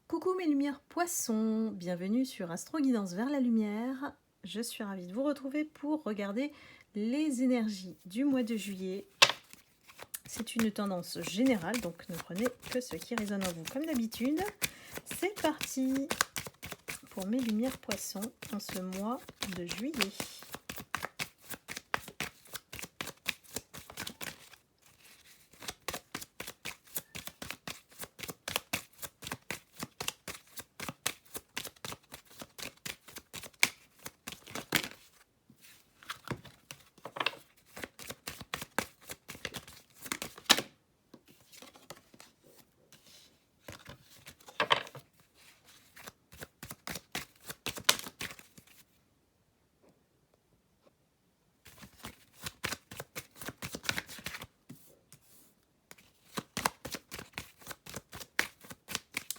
Coucou mes lumières poissons, bienvenue sur Astro Guidance vers la lumière. Je suis ravie de vous retrouver pour regarder les énergies du mois de juillet. C'est une tendance générale, donc ne prenez que ce qui résonne en vous comme d'habitude. C'est parti pour mes lumières poissons en ce mois de juillet.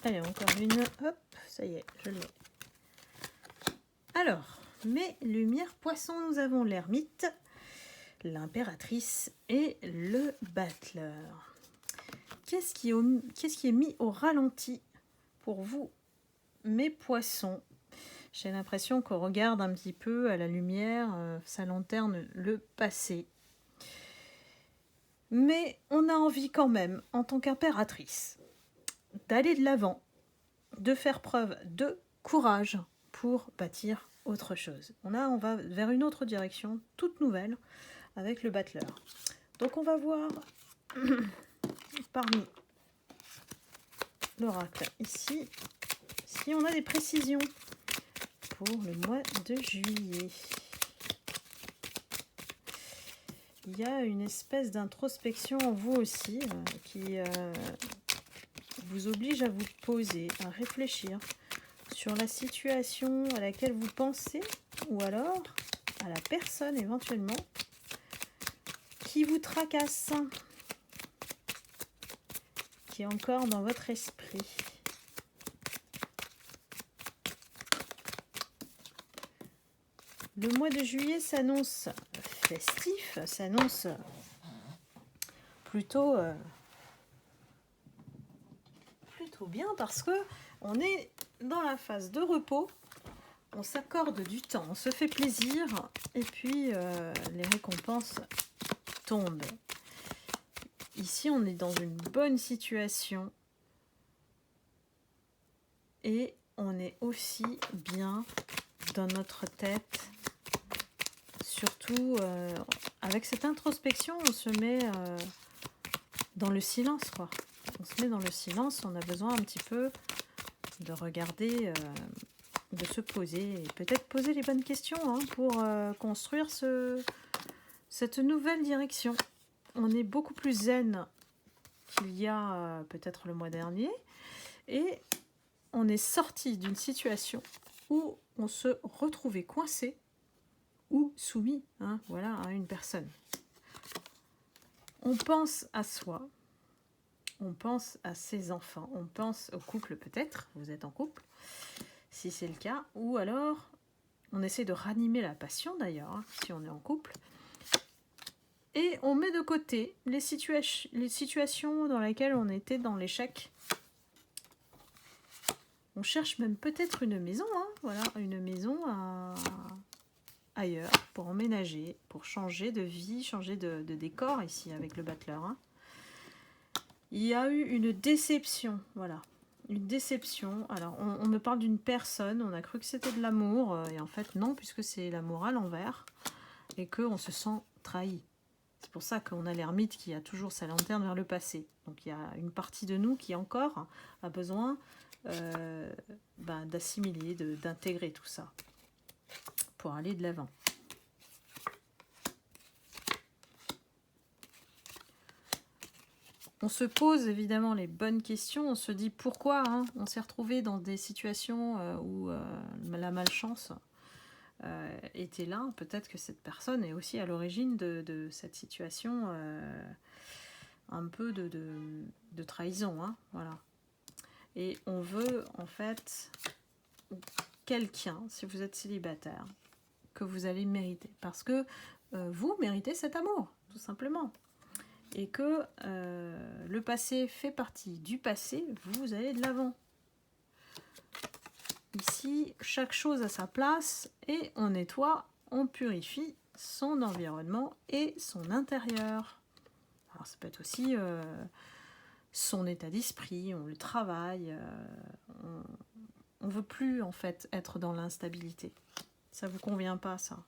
Allez, encore une. Hop, ça y est, je l'ai. Alors, mes lumières poissons, nous avons l'ermite, l'impératrice et le battleur. Qu'est-ce qui est mis au ralenti pour vous, mes poissons? J'ai l'impression qu'on regarde un petit peu à la lumière, sa lanterne, le passé. Mais on a envie quand même, en tant qu'impératrice, d'aller de l'avant, de faire preuve de courage pour bâtir autre chose. On va vers une autre direction, toute nouvelle, avec le battleur. Donc on va voir parmi l'oracle ici, si on a des précisions pour le mois de juillet. Il y a une espèce d'introspection en vous aussi qui vous oblige à vous poser, à réfléchir sur la situation à laquelle vous pensez ou alors à la personne éventuellement qui vous tracasse, qui est encore dans votre esprit. Le mois de juillet s'annonce festif, s'annonce plutôt bien parce que on est dans la phase de repos, on s'accorde du temps, on se fait plaisir et puis les récompenses tombent. Ici, on est dans une bonne situation et on est aussi bien dans notre tête. Surtout avec cette introspection, on se met dans le silence, quoi. On se met dans le silence, on a besoin un petit peu de regarder, de se poser et peut-être poser les bonnes questions pour construire cette nouvelle direction. On est beaucoup plus zen qu'il y a peut-être le mois dernier et on est sorti d'une situation où on se retrouvait coincé ou soumis voilà, à une personne. On pense à soi, on pense à ses enfants, on pense au couple peut-être, vous êtes en couple, si c'est le cas, ou alors on essaie de ranimer la passion d'ailleurs, si on est en couple, et on met de côté les situations dans lesquelles on était dans l'échec. On cherche même peut-être une maison, voilà, une maison ailleurs, pour emménager, pour changer de vie, changer de décor ici avec le battleur. Il y a eu une déception, voilà, une déception. Alors, on me parle d'une personne, on a cru que c'était de l'amour, et en fait non, puisque c'est l'amour à l'envers, et qu'on se sent trahi. C'est pour ça qu'on a l'ermite qui a toujours sa lanterne vers le passé. Donc il y a une partie de nous qui encore a besoin d'assimiler, d'intégrer tout ça pour aller de l'avant. On se pose évidemment les bonnes questions, on se dit pourquoi on s'est retrouvé dans des situations où la malchance était là. Peut-être que cette personne est aussi à l'origine de cette situation un peu de trahison, voilà. Et on veut en fait quelqu'un, si vous êtes célibataire, que vous allez mériter. Parce que vous méritez cet amour, tout simplement. Et que le passé fait partie du passé, vous allez de l'avant. ici, chaque chose à sa place et on nettoie, on purifie son environnement et son intérieur. Alors ça peut être aussi son état d'esprit, on le travaille, on veut plus en fait être dans l'instabilité. Ça vous convient pas ça?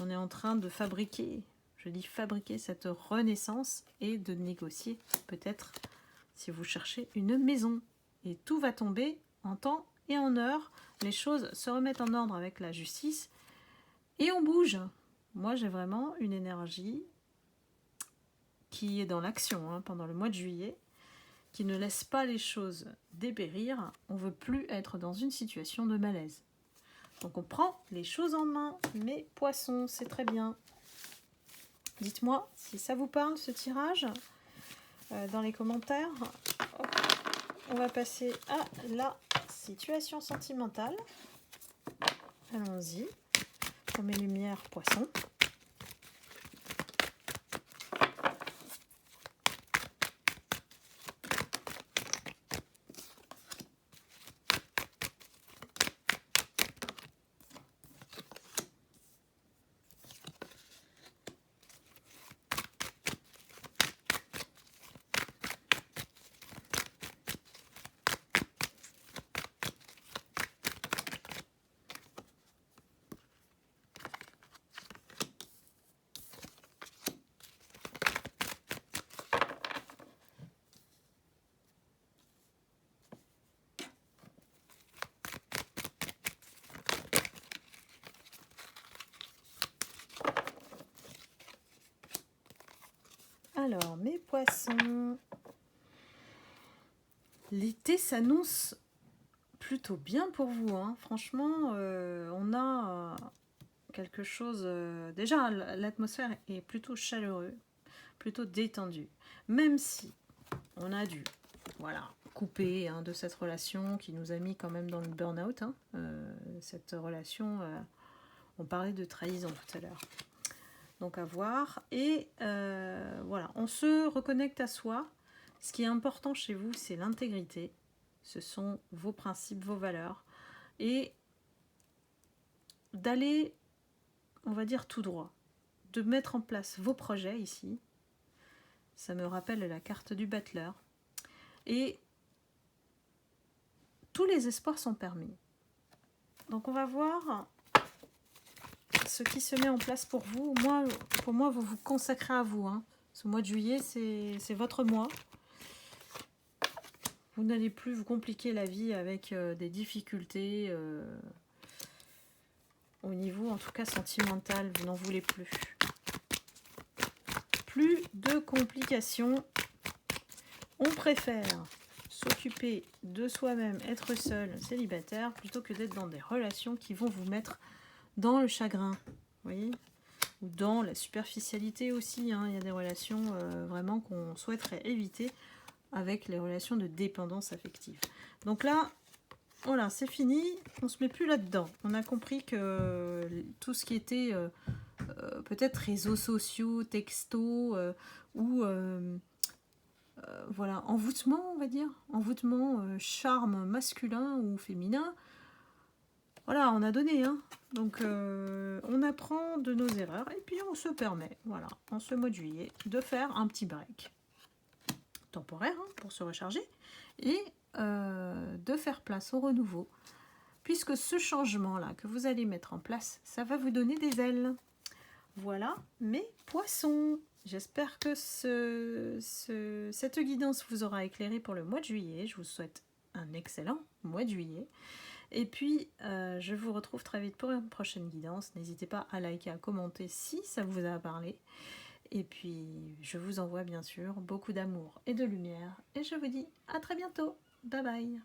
On est en train de fabriquer, je dis fabriquer cette renaissance et de négocier peut-être si vous cherchez une maison. Et tout va tomber en temps et en heure. Les choses se remettent en ordre avec la justice et on bouge. Moi j'ai vraiment une énergie qui est dans l'action pendant le mois de juillet, qui ne laisse pas les choses dépérir. On ne veut plus être dans une situation de malaise. Donc on prend les choses en main. Mes poissons, c'est très bien. Dites-moi si ça vous parle ce tirage dans les commentaires. Hop. On va passer à la situation sentimentale. Allons-y. Pour mes lumières poissons. Alors, mes poissons, l'été s'annonce plutôt bien pour vous. Franchement, on a quelque chose... déjà, l'atmosphère est plutôt chaleureuse, plutôt détendue. Même si on a dû couper de cette relation qui nous a mis quand même dans le burn-out. Cette relation, on parlait de trahison tout à l'heure. Donc à voir. Et on se reconnecte à soi. Ce qui est important chez vous, c'est l'intégrité. Ce sont vos principes, vos valeurs. Et d'aller, on va dire, tout droit. De mettre en place vos projets ici. Ça me rappelle la carte du battleur. Et tous les espoirs sont permis. Donc on va voir ce qui se met en place pour vous. Pour moi, vous vous consacrez à vous. Ce mois de juillet, c'est votre mois. Vous n'allez plus vous compliquer la vie avec des difficultés au niveau, en tout cas, sentimental. Vous n'en voulez plus. Plus de complications. On préfère s'occuper de soi-même, être seul, célibataire, plutôt que d'être dans des relations qui vont vous mettre dans le chagrin, vous voyez, ou dans la superficialité aussi. Il y a des relations vraiment qu'on souhaiterait éviter avec les relations de dépendance affective. Donc là, voilà, c'est fini, on ne se met plus là-dedans. On a compris que tout ce qui était peut-être réseaux sociaux, textos ou envoûtement, on va dire, envoûtement, charme masculin ou féminin. Voilà, on a donné, Donc, on apprend de nos erreurs et puis on se permet, en ce mois de juillet, de faire un petit break temporaire pour se recharger et de faire place au renouveau, puisque ce changement-là que vous allez mettre en place, ça va vous donner des ailes. Voilà, mes poissons. J'espère que cette guidance vous aura éclairé pour le mois de juillet. Je vous souhaite un excellent mois de juillet. Et puis, je vous retrouve très vite pour une prochaine guidance. N'hésitez pas à liker, à commenter si ça vous a parlé. Et puis, je vous envoie bien sûr beaucoup d'amour et de lumière. Et je vous dis à très bientôt. Bye bye.